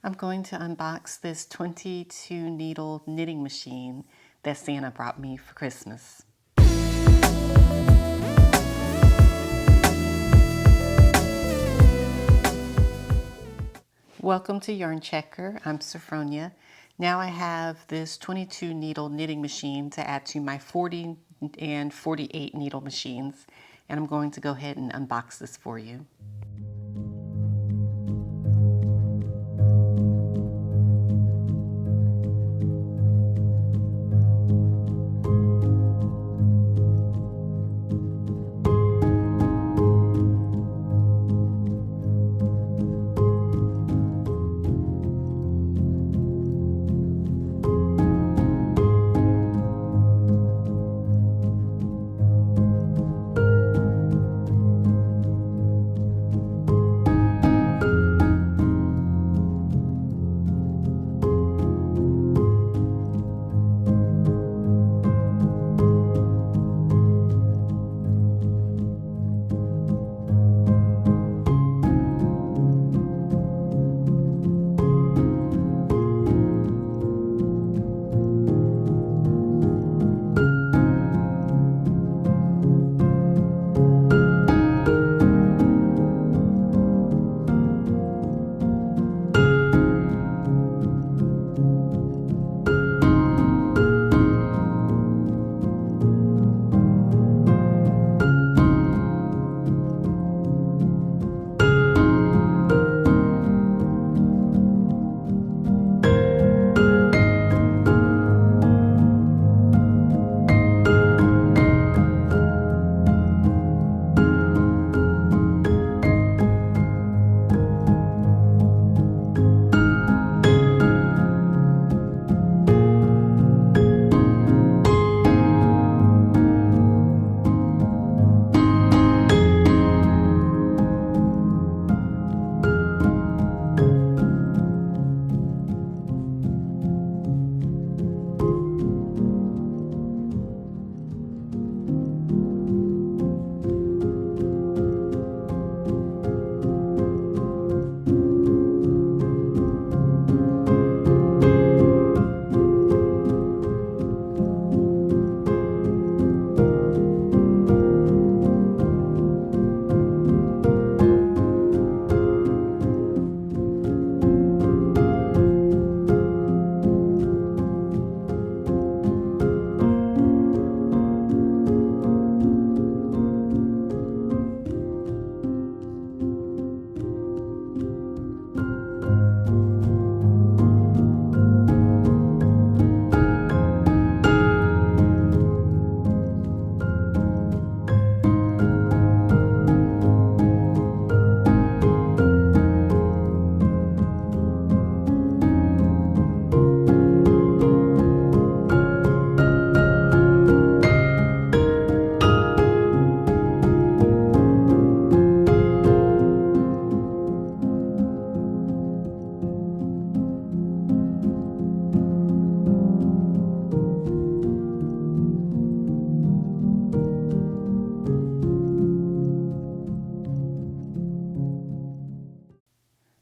I'm going to unbox this 22 needle knitting machine that Santa brought me for Christmas. Welcome to Yarn Checker. I'm Sophronia. Now I have this 22 needle knitting machine to add to my 40 and 48 needle machines, and I'm going to go ahead and unbox this for you.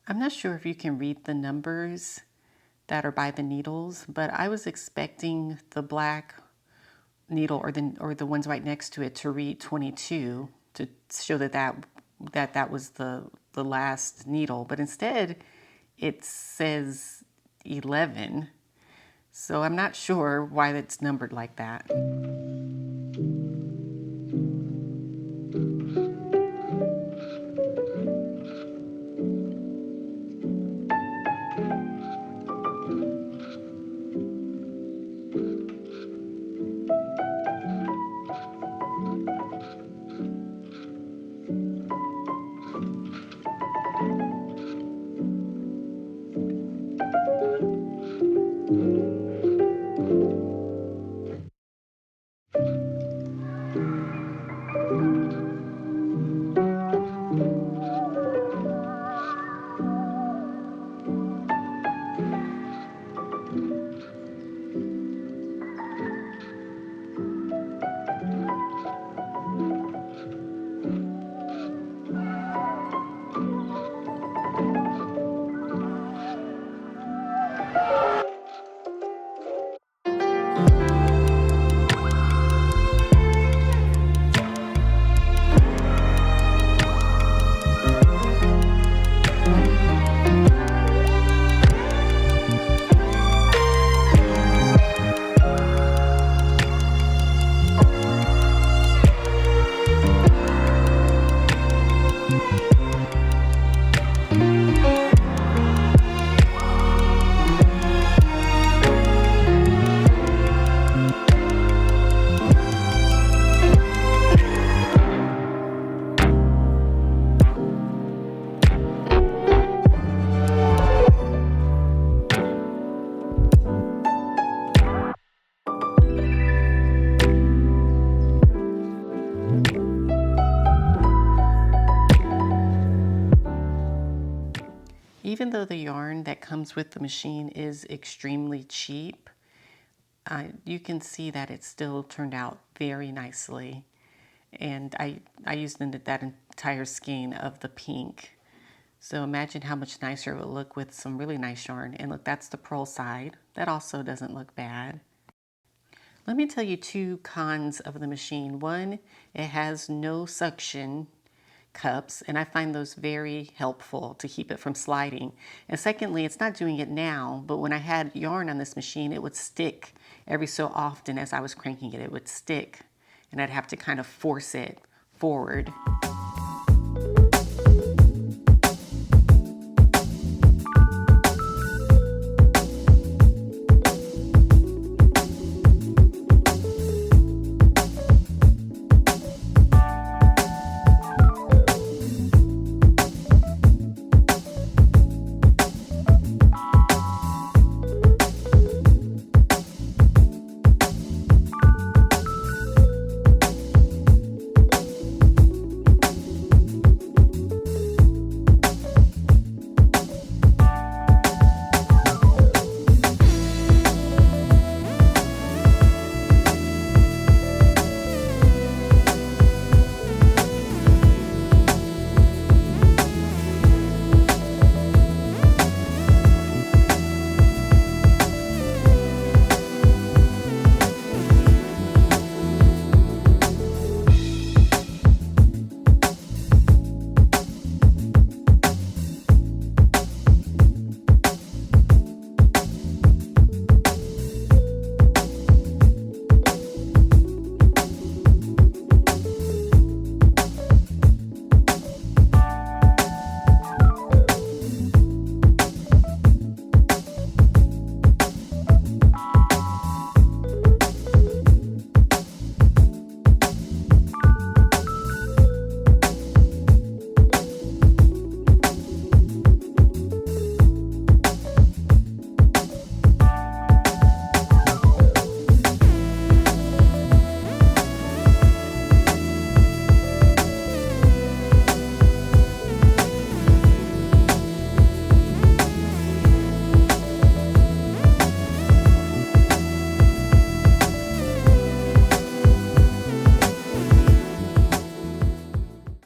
I'm not sure if you can read the numbers that are by the needles, but I was expecting the black needle or the ones right next to it to read 22 to show that was the last needle, but instead it says 11. So I'm not sure why it's numbered like that. even though the yarn that comes with the machine is extremely cheap, you can see that it still turned out very nicely. And I used that entire skein of the pink. So imagine how much nicer it would look with some really nice yarn. And look, that's the pearl side. That also doesn't look bad. Let me tell you two cons of the machine. One, it has no suction cups, and I find those very helpful to keep it from sliding. And secondly, it's not doing it now, but when I had yarn on this machine, it would stick every so often as I was cranking it. It would stick, and I'd have to kind of force it forward.